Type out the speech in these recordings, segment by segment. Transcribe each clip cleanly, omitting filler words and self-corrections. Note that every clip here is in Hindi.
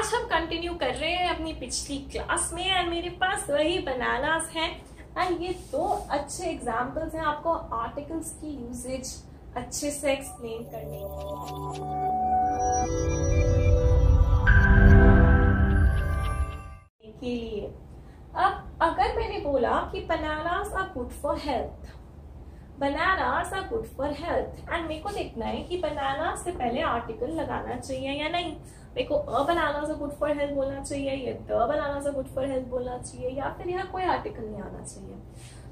आज हम कंटिन्यू कर रहे हैं अपनी पिछली क्लास में एंड मेरे पास वही बनानास हैं एंड ये दो अच्छे एग्जांपल्स हैं आपको आर्टिकल्स की यूसेज अच्छे से एक्सप्लेन करने के लिए। अब अगर मैंने बोला कि bananas are good for health, bananas are good for health and मेरे को देखना है कि बनानास से पहले आर्टिकल लगाना चाहिए या नहीं। मेरे को a bananas are good for health बोलना चाहिए या the bananas are good for health बोलना चाहिए या फिर यहाँ कोई आर्टिकल नहीं आना चाहिए।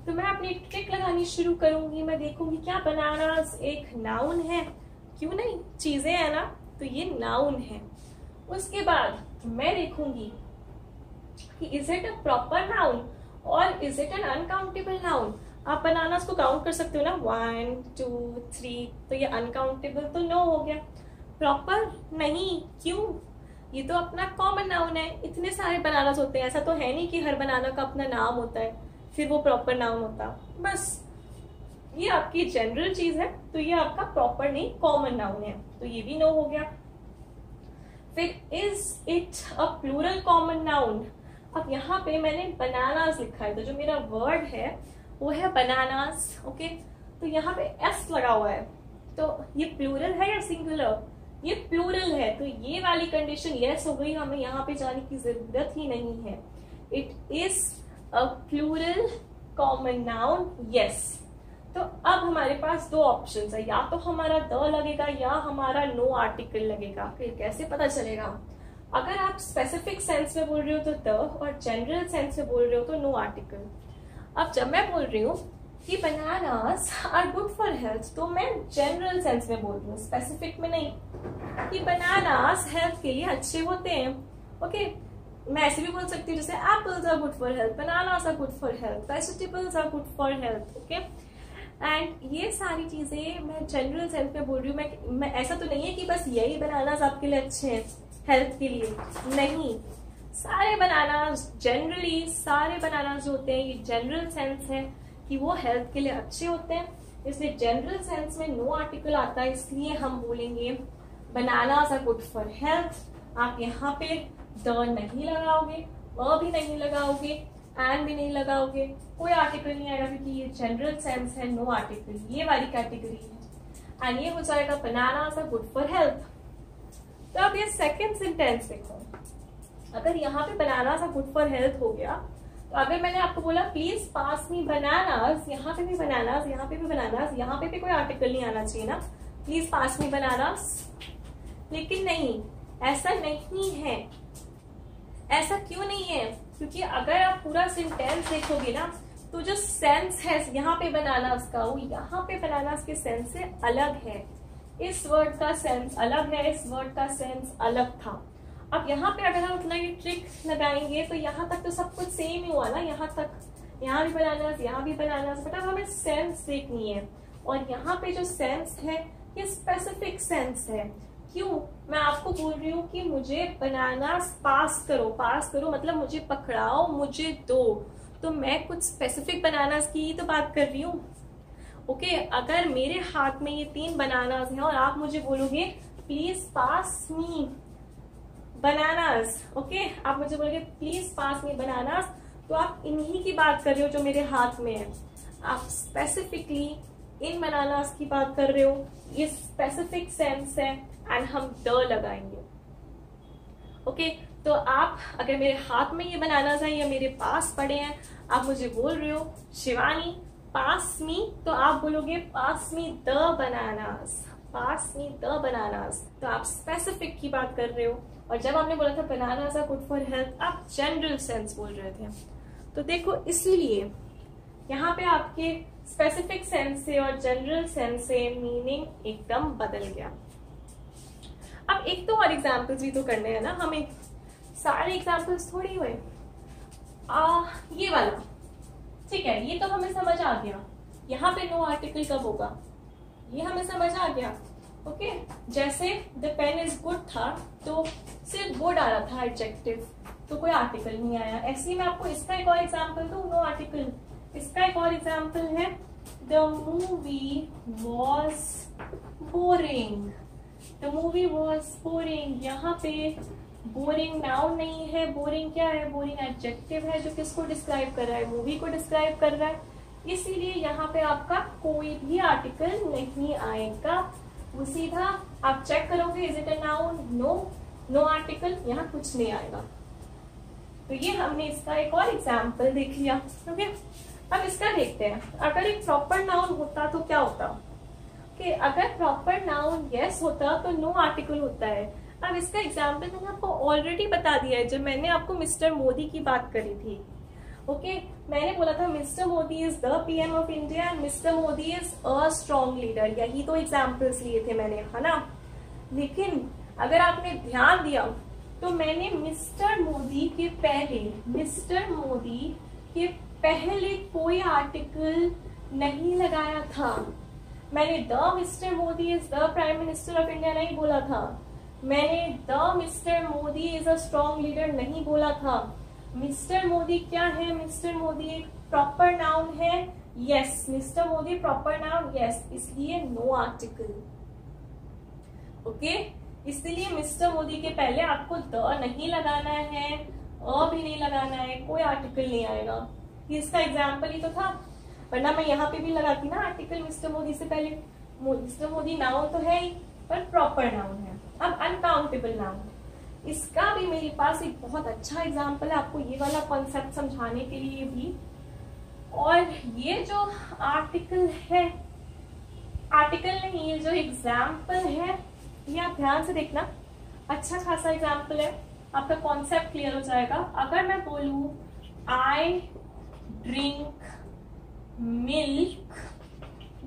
तो मैं अपनी एक ट्रिक लगानी शुरू करूंगी। मैं देखूंगी क्या बनानास एक नाउन है, क्यों नहीं, चीजें है ना, तो ये नाउन है। उसके बाद मैं देखूंगी कि is it a proper noun or is it an uncountable noun. आप बनानास को काउंट कर सकते हो ना, 1 2 3, तो ये अनकाउंटेबल तो नो हो गया, प्रॉपर नहीं, क्यों, ये तो अपना कॉमन नाउन है। इतने सारे बनानास होते हैं, ऐसा तो है नहीं कि हर बनाना का अपना नाम होता है फिर वो प्रॉपर नाउन होता। बस ये आपकी जनरल चीज है तो ये आपका प्रॉपर नहीं कॉमन नाउन है, तो ये भी नो हो गया। फिर is it a plural common noun. अब यहाँ पे मैंने बनानास लिखा है तो जो मेरा वर्ड है वो है बनानास, ओके। तो यहाँ पे एस लगा हुआ है तो ये प्लूरल है या सिंगुलर, ये प्लूरल है, तो ये वाली कंडीशन यस हो गई, हमें यहाँ पे जाने की जरूरत ही नहीं है। It is a plural common noun, yes. तो अब हमारे पास दो ऑप्शंस है, या तो हमारा द लगेगा या हमारा नो आर्टिकल लगेगा। फिर कैसे पता चलेगा? अगर आप स्पेसिफिक सेंस में बोल रहे हो तो द और जनरल सेंस में बोल रहे हो तो नो आर्टिकल। अब जब मैं बोल रही हूँ कि bananas are good for health तो मैं जनरल सेंस में बोल रही हूँ, स्पेसिफिक में नहीं, कि बनानास हेल्थ के लिए अच्छे होते हैं, ओके। मैं ऐसे भी बोल सकती हूँ जैसे apples are good for health, bananas are good for health, vegetables are good for health, okay. And ये सारी चीजें मैं जनरल सेंस में बोल रही हूँ। मैं ऐसा तो नहीं है कि बस यही बनानास आपके लिए अच्छे हैं हेल्थ के लिए, नहीं, सारे बनानास जनरली, सारे बनानास जो होते हैं ये जनरल सेंस है कि वो हेल्थ के लिए अच्छे होते हैं, इसलिए जनरल सेंस में नो आर्टिकल आता है, इसलिए हम बोलेंगे bananas are good for health. आप यहाँ पे द नहीं लगाओगे, अ भी नहीं लगाओगे, एंड भी नहीं लगाओगे, कोई आर्टिकल नहीं आएगा क्योंकि ये जनरल सेंस है, नो आर्टिकल, ये वाली कैटेगरी है एंड ये हो जाएगा bananas are good for health. तो अब ये सेकेंड सेंटेंस देखो, अगर यहाँ पे bananas are good for health हो गया तो अगर मैंने आपको बोला प्लीज पास मी बनानास, यहाँ पे भी बनानास, यहाँ पे भी बनानास, यहाँ पे भी कोई आर्टिकल नहीं आना चाहिए ना, प्लीज पास मी बनानास। लेकिन नहीं, ऐसा नहीं है। ऐसा क्यों नहीं है? क्योंकि अगर आप पूरा सेंटेंस देखोगे ना तो जो सेंस है यहाँ पे बनानास का वो यहाँ पे बनानास के सेंस से अलग है। इस वर्ड का सेंस अलग है, इस वर्ड का सेंस अलग था। अब यहाँ पे अगर हम अपना ये ट्रिक लगाएंगे तो यहाँ तक तो सब कुछ सेम ही हुआ ना, यहाँ तक, यहाँ भी बनानास, यहाँ भी बनानास, बट अब हमें सेंस देखनी है और यहाँ पे जो सेंस है ये स्पेसिफिक सेंस है। क्यों? मैं आपको बोल रही हूँ कि मुझे बनानास पास करो, पास करो मतलब मुझे पकड़ाओ, मुझे दो, तो मैं कुछ स्पेसिफिक बनानास की ही तो बात कर रही हूँ, ओके। अगर मेरे हाथ में ये 3 बनानास हैं और आप मुझे बोलोगे please pass me bananas, okay, आप मुझे बोलोगे प्लीज पास मी बनानास, तो आप इन्हीं की बात कर रहे हो जो मेरे हाथ में है। आप स्पेसिफिकली इन बनानास की बात कर रहे हो, ये स्पेसिफिक सेंस है एंड हम द लगाएंगे, ओके। तो आप अगर मेरे हाथ में ये बनानास है या मेरे पास पड़े हैं, आप मुझे बोल रहे हो शिवानी पास मी, तो आप बोलोगे pass me the bananas, pass me the bananas, तो आप स्पेसिफिक की बात कर रहे हो। और जब आपने बोला था bananas are good for health, आप जनरल सेंस बोल रहे थे। तो देखो इसीलिए यहाँ पे आपके स्पेसिफिक सेंस से और जनरल सेंस से मीनिंग एकदम बदल गया। अब एक तो और एग्जाम्पल्स भी तो करने हैं ना हमें, सारे एग्जाम्पल्स थोड़ी हुए। ये वाला ठीक है, ये तो हमें समझ आ गया, यहाँ पे नो आर्टिकल कब होगा ये हमें समझ आ गया, ओके। जैसे द पेन इज गुड था तो सिर्फ गुड आ रहा था एडजेक्टिव, तो कोई आर्टिकल नहीं आया। ऐसे ही मैं आपको इसका एक और एग्जाम्पल दूं, नो आर्टिकल। इसका एक और एग्जाम्पल है the movie was boring, the movie was boring, यहाँ पे बोरिंग नाउन नहीं है। बोरिंग क्या है? बोरिंग एडजेक्टिव है जो किसको डिस्क्राइब कर रहा है? मूवी को डिस्क्राइब कर रहा है। इसीलिए यहाँ पे आपका कोई भी आर्टिकल नहीं आएगा। वो सीधा आप चेक करोगे, is it a noun? No, no article, यहाँ कुछ नहीं आएगा। तो ये हमने इसका एक और एग्जाम्पल देख लिया। ओके, अब इसका देखते हैं। अगर एक प्रॉपर नाउन होता तो क्या होता? कि अगर प्रॉपर नाउन यस होता तो नो आर्टिकल होता है। अब इसका एग्जाम्पल मैंने आपको ऑलरेडी बता दिया है जब मैंने आपको मिस्टर मोदी की बात करी थी। ओके, मैंने बोला था mister Modi is the PM of India and mister Modi is a strong leader. यही तो एग्जाम्पल्स लिए थे मैंने, है ना? लेकिन अगर आपने ध्यान दिया तो मैंने मिस्टर मोदी के पहले कोई आर्टिकल नहीं लगाया था। मैंने the mister Modi is the prime minister of India नहीं बोला था। मैंने the mister Modi is a strong leader नहीं बोला था। मिस्टर मोदी क्या है? मिस्टर मोदी एक प्रॉपर नाउन है। Yes, mister Modi proper noun, yes, इसलिए नो आर्टिकल। ओके, इसलिए मिस्टर मोदी के पहले आपको द नहीं लगाना है, अ भी नहीं लगाना है, कोई आर्टिकल नहीं आएगा। ये इसका एग्जाम्पल ही तो था, वरना मैं यहाँ पे भी लगाती ना आर्टिकल मिस्टर मोदी से पहले। मिस्टर मोदी नाउन तो है ही, पर प्रॉपर नाउन है। अब अनकाउंटेबल नाउन, इसका भी मेरे पास एक बहुत अच्छा एग्जाम्पल है आपको ये वाला कॉन्सेप्ट समझाने के लिए भी। और ये जो आर्टिकल है, आर्टिकल नहीं, ये जो एग्जाम्पल है, ये आप ध्यान से देखना, अच्छा खासा एग्जाम्पल है, आपका कॉन्सेप्ट क्लियर हो जाएगा। अगर मैं बोलूं आई ड्रिंक मिल्क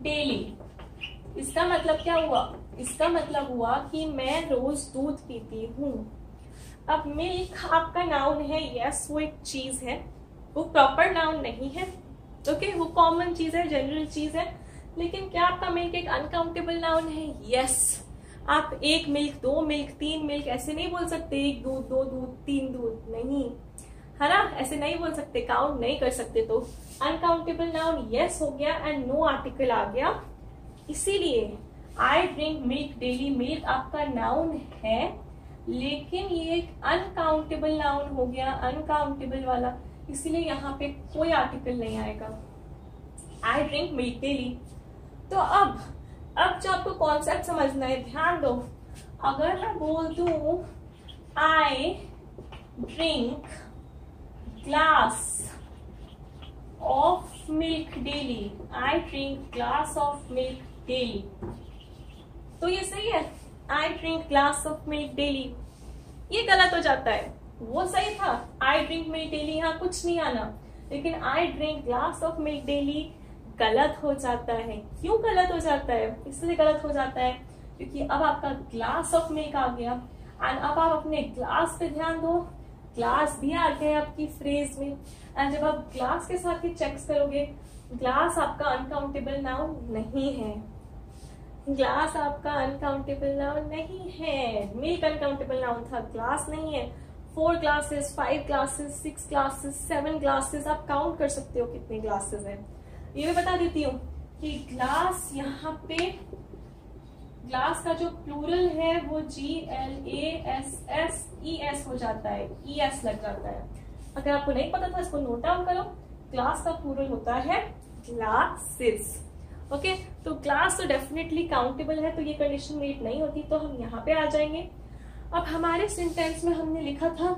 डेली, इसका मतलब क्या हुआ? इसका मतलब हुआ कि मैं रोज दूध पीती हूँ। अब मिल्क आपका नाउन है, यस, वो एक चीज है, वो प्रॉपर नाउन नहीं है। ओके, वो कॉमन चीज है, जनरल चीज है। लेकिन क्या आपका मिल्क एक अनकाउंटेबल नाउन है? यस। आप एक मिल्क, दो मिल्क, तीन मिल्क ऐसे नहीं बोल सकते, एक दूध, दो दूध, तीन दूध, नहीं, है ना? ऐसे नहीं बोल सकते, काउंट नहीं कर सकते। तो अनकाउंटेबल नाउन यस हो गया एंड नो आर्टिकल आ गया। इसीलिए I drink milk daily, milk आपका नाउन है, लेकिन ये एक अनकाउंटेबल नाउन हो गया, अनकाउंटेबल वाला, इसीलिए यहाँ पे कोई आर्टिकल नहीं आएगा। I drink milk daily. तो अब जो आपको कॉन्सेप्ट समझना है, ध्यान दो। अगर मैं बोल दूं आई drink glass of milk daily, I drink glass of milk daily, तो ये सही है? आई drink glass of milk daily, ये गलत हो जाता है। वो सही था, आई ड्रिंक मिल्क डेली, यहाँ कुछ नहीं आना। लेकिन आई drink glass of milk daily गलत हो जाता है। क्यों गलत हो जाता है? इसलिए गलत हो जाता है क्योंकि अब आपका ग्लास ऑफ मिल्क आ गया एंड अब आप अपने ग्लास पे ध्यान दो, ग्लास भी आ गया आपकी फ्रेज में। एंड जब आप ग्लास के साथ ही चेक्स करोगे, ग्लास आपका अनकाउंटेबल नाउन नहीं है। ग्लास आपका अनकाउंटेबल नाउन नहीं है। मिल्क अनकाउंटेबल नाउन था, ग्लास नहीं है। 4 ग्लासेस, 5 ग्लासेस, 6 ग्लासेस, 7 ग्लासेस, आप काउंट कर सकते हो कितने ग्लासेस हैं। ये मैं बता देती हूँ कि ग्लास, यहाँ पे ग्लास का जो प्लूरल है वो GLASSES हो जाता है, ES लग जाता है। अगर आपको नहीं पता था इसको नोट डाउन करो। ग्लास का प्लूरल होता है ग्लासेस। ओके, तो ग्लास तो डेफिनेटली काउंटेबल है, तो ये कंडीशन मीट नहीं होती, तो हम यहाँ पे आ जाएंगे। अब हमारे सेंटेंस में हमने लिखा था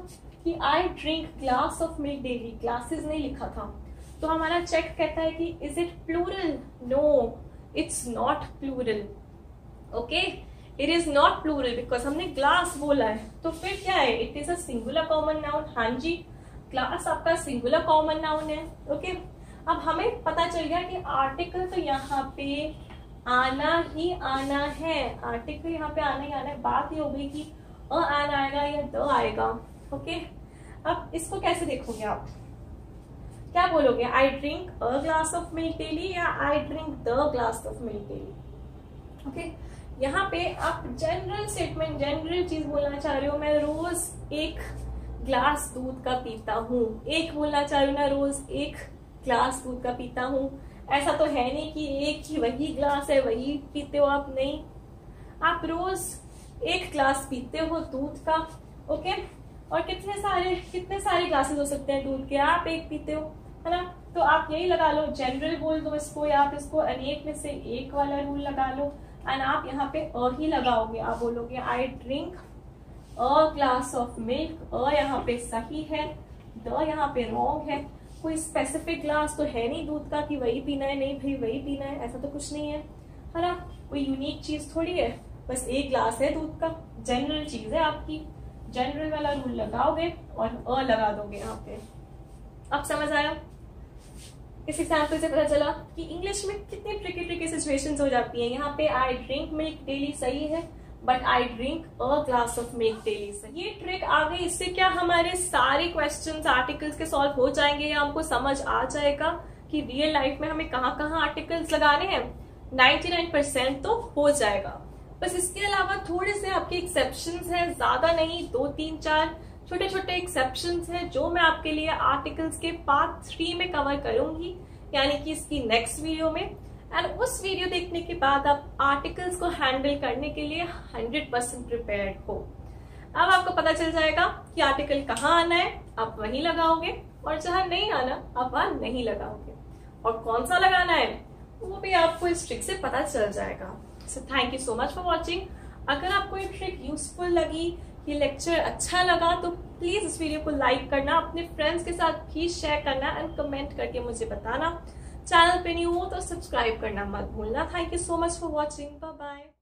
कि I drink glass of milk daily, glasses नहीं लिखा था, तो हमारा चेक कहता है कि is it plural? No, it's not plural. Okay, it is not plural because हमने ग्लास बोला है। तो फिर क्या है? It is a singular common noun. हाँ जी, ग्लास आपका सिंगुलर कॉमन नाउन है। ओके, अब हमें पता चल गया कि आर्टिकल तो यहाँ पे आना ही आना है, आर्टिकल यहाँ पे आना ही आना है। बात ये हो गई कि अ आना आएगा या द आएगा। ओके, अब इसको कैसे देखोगे आप? क्या बोलोगे? I drink a glass of milk daily या I drink the glass of milk daily? Okay, यहाँ पे आप जनरल स्टेटमेंट, जनरल चीज बोलना चाह रहे हो, मैं रोज एक ग्लास दूध का पीता हूँ। एक बोलना चाह रही हूँ ना, रोज एक ग्लास दूध का पीता हूँ। ऐसा तो है नहीं कि एक ही वही ग्लास है वही पीते हो आप, नहीं, आप रोज एक ग्लास पीते हो दूध का, ओके। और कितने सारे ग्लासेस हो सकते हैं दूध के, आप एक पीते हो, है ना, तो आप यही लगा लो, जनरल बोल दो इसको, या आप इसको अनेक में से एक वाला रूल लगा लो। एंड आप यहाँ पे ही लगाओगे, आप बोलोगे I drink a glass of milk. यहाँ पे सही है, द यहाँ पे रॉन्ग है। कोई स्पेसिफिक ग्लास तो है नहीं दूध का कि वही पीना है, नहीं भाई वही पीना है, ऐसा तो कुछ नहीं है ना, कोई यूनिक चीज थोड़ी है, बस एक ग्लास है दूध का, जनरल चीज है आपकी। जनरल वाला रूल लगाओगे और लगा दोगे यहाँ पे। अब समझ आया? इस एग्जाम्पल से पता चला कि इंग्लिश में कितनी ट्रिकी सिचुएशंस हो जाती हैं। यहाँ पे आई ड्रिंक मिल्क डेली सही है, but I drink a glass of milk daily से। ये ट्रिक आ गई, इससे क्या हमारे सारे क्वेश्चंस आर्टिकल्स के सॉल्व हो जाएंगे, या हमको समझ आ जाएगा कि रियल लाइफ में हमें कहाँ कहाँ आर्टिकल्स लगाने हैं। 99% तो हो जाएगा। बस इसके अलावा थोड़े से आपके एक्सेप्शंस हैं, ज्यादा नहीं, 2-3-4 छोटे छोटे एक्सेप्शंस हैं जो मैं आपके लिए आर्टिकल्स के पार्ट 3 में कवर करूंगी, यानी कि इसकी नेक्स्ट वीडियो में। एंड उस वीडियो देखने के बाद आप आर्टिकल्स को हैंडल करने के लिए 100% प्रिपेयर्ड हो। अब आपको पता चल जाएगा कि आर्टिकल कहाँ आना है, आप वहीं लगाओगे, और जहां नहीं आना आप वहां नहीं लगाओगे, और कौन सा लगाना है वो भी आपको इस ट्रिक से पता चल जाएगा। So thank you so much for watching. अगर आपको ये ट्रिक यूजफुल लगी, ये लेक्चर अच्छा लगा, तो प्लीज इस वीडियो को लाइक करना, अपने फ्रेंड्स के साथ भी शेयर करना एंड कमेंट करके मुझे बताना। चैनल पे न्यू हो तो सब्सक्राइब करना मत भूलना। Thank you so much for watching. Bye bye.